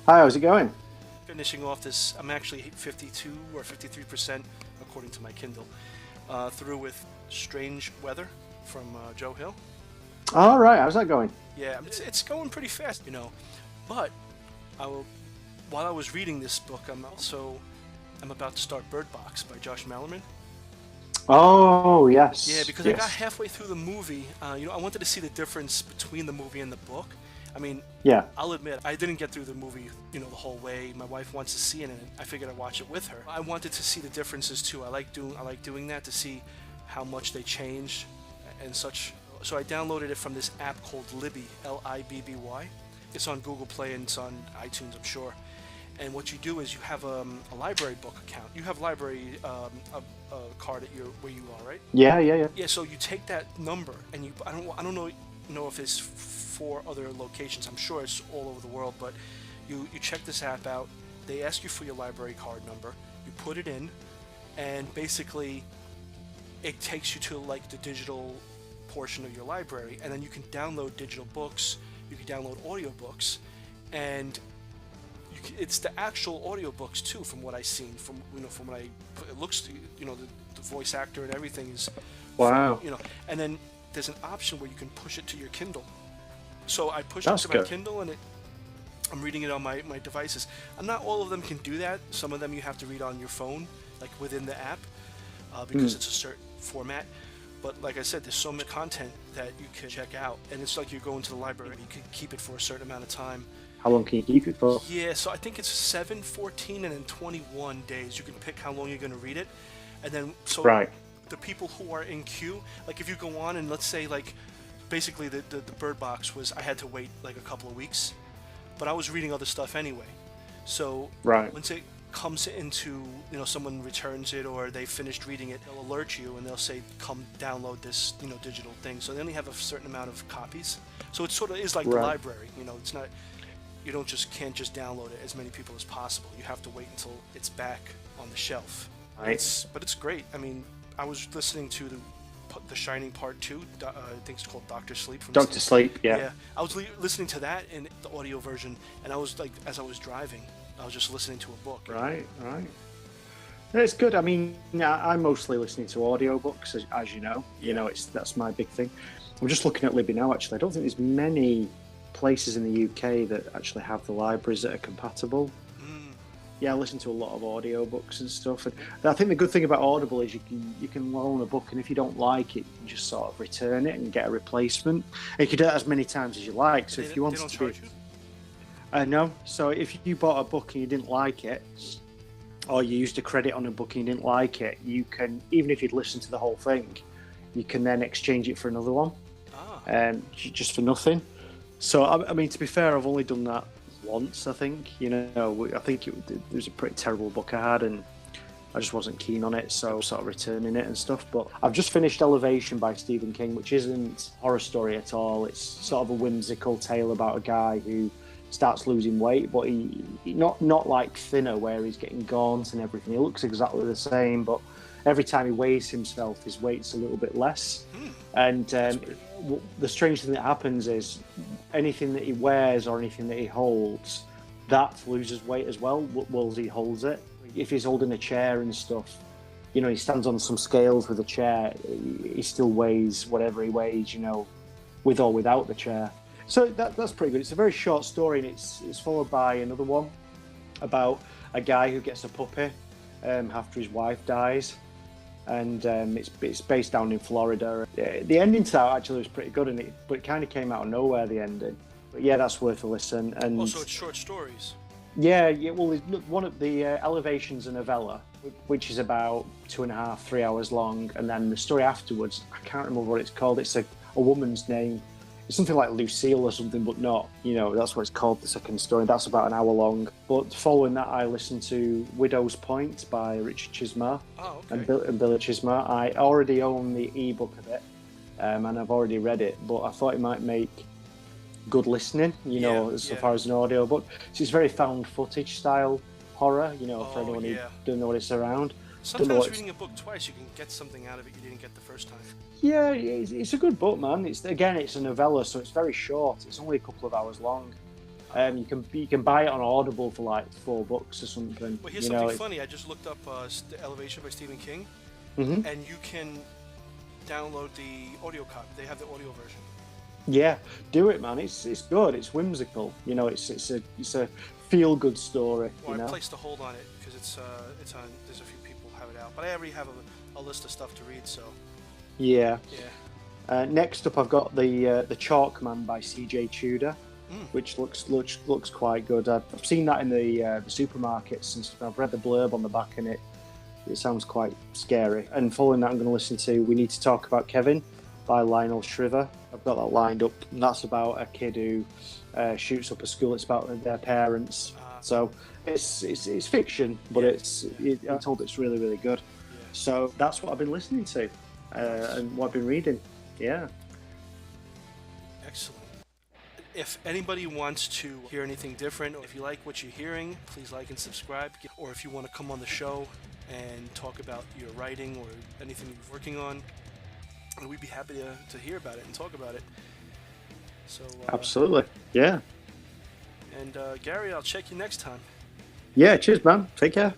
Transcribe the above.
Hi, how's it going? Finishing off this, I'm actually 52 or 53%, according to my Kindle, through with Strange Weather from Joe Hill. All right, how's that going? Yeah, it's going pretty fast. But I will, while I was reading this book, I'm about to start Bird Box by Josh Malerman. Oh, Yeah, yes, because I got yes. halfway through the movie. I wanted to see the difference between the movie and the book. I mean, Yeah. I'll admit, I didn't get through the movie, the whole way. My wife wants to see it, and I figured I'd watch it with her. I wanted to see the differences too. I like doing that to see how much they changed and such. So I downloaded it from this app called Libby, Libby. It's on Google Play and it's on iTunes, I'm sure. And what you do is you have a library book account. You have library a card at where you are, right? Yeah, yeah, yeah. Yeah. So you take that number and I don't know if it's for other locations. I'm sure it's all over the world, but you check this app out. They ask you for your library card number. You put it in, and basically it takes you to like the digital portion of your library, and then you can download digital books. You can download audiobooks, and it's the actual audiobooks too. From what I've seen, from what it looks, the voice actor and everything is Wow, and then there's an option where you can push it to your Kindle. So I pushed it that's to my good. Kindle, and I'm reading it on my devices. And not all of them can do that. Some of them you have to read on your phone, like within the app, because Mm. it's a certain format. But like I said, there's so much content that you can check out, and it's like you're going to the library. You can keep it for a certain amount of time. How long can you keep it for? Yeah, so I think it's 7, 14, and then 21 days. You can pick how long you're going to read it. And then, so Right. the people who are in queue, like if you go on and let's say, like, basically the Bird Box was, I had to wait like a couple of weeks, but I was reading other stuff anyway. So Right. once it comes into, someone returns it or they finished reading it, they'll alert you and they'll say, come download this, digital thing. So they only have a certain amount of copies. So it sort of is like the Right. library, it's not, you don't just can't just download it as many people as possible. You have to wait until it's back on the shelf. Right. But it's great. I mean, I was listening to the Shining Part 2. I think it's called Doctor Sleep from Doctor Sleep. Yeah. yeah. I was listening to that in the audio version, and I was like, as I was driving, I was just listening to a book. Right. Right. It's good. I mean, I'm mostly listening to audiobooks, as you know. Yeah. That's my big thing. I'm just looking at Libby now. Actually, I don't think there's many places in the UK that actually have the libraries that are compatible. Mm. Yeah, I listen to a lot of audiobooks and stuff. And I think the good thing about Audible is you can loan a book, and if you don't like it, you can just sort of return it and get a replacement. And you can do that as many times as you like. So They, if you they wanted don't to be, charge you? no. So if you bought a book and you didn't like it, or you used a credit on a book and you didn't like it, you can, even if you'd listened to the whole thing, you can then exchange it for another one, Ah. just for nothing. So I mean, to be fair, I've only done that once. I think I think it was a pretty terrible book I had, and I just wasn't keen on it, so sort of returning it and stuff. But I've just finished Elevation by Stephen King, which isn't a horror story at all. It's sort of a whimsical tale about a guy who starts losing weight, but he not like thinner where he's getting gaunt and everything. He looks exactly the same, but every time he weighs himself, his weight's a little bit less. And the strange thing that happens is anything that he wears or anything that he holds, that loses weight as well while he holds it. If he's holding a chair and stuff, he stands on some scales with a chair, he still weighs whatever he weighs, with or without the chair. So that's pretty good. It's a very short story, and it's followed by another one about a guy who gets a puppy after his wife dies, and it's based down in Florida. The ending to that actually was pretty good, but it kind of came out of nowhere, the ending. But yeah, that's worth a listen. And Also, it's short stories. yeah. Well, one of the Elevation's a novella, which is about 2.5, 3 hours long, and then the story afterwards, I can't remember what it's called. It's a woman's name. It's something like Lucille or something, but not, that's what it's called, the second story. That's about an hour long. But following that, I listened to Widow's Point by Richard Chismar Oh, okay. and Billy Chismar. I already own the ebook of it, and I've already read it, but I thought it might make good listening, so far as an audio book. So it's very found footage style horror, for anyone who doesn't know what it's around. Sometimes reading a book twice, you can get something out of it you didn't get the first time. Yeah, it's a good book, man. It's a novella, so it's very short. It's only a couple of hours long. You can buy it on Audible for like $4 or something. Well, here's something funny. I just looked up The Elevation by Stephen King, and you can download the audio copy. They have the audio version. Yeah, do it, man. It's good. It's whimsical. It's a feel good story. Well, I placed a hold on it because it's on. There's a few people have it out, but I already have a list of stuff to read. So yeah. Next up, I've got the Chalk Man by C.J. Tudor, which looks quite good. I've seen that in the supermarkets and stuff. I've read the blurb on the back, and it sounds quite scary. And following that, I'm going to listen to We Need to Talk About Kevin by Lionel Shriver. I've got that lined up. And that's about a kid who shoots up a school. It's about their parents. So it's fiction, but I'm told it's really, really good. Yeah. So that's what I've been listening to and what I've been reading. Yeah. Excellent. If anybody wants to hear anything different, or if you like what you're hearing, please like and subscribe. Or if you want to come on the show and talk about your writing or anything you're working on, we'd be happy to hear about it and talk about it. So absolutely, yeah. And Gary, I'll check you next time. Yeah, cheers, man. Take care.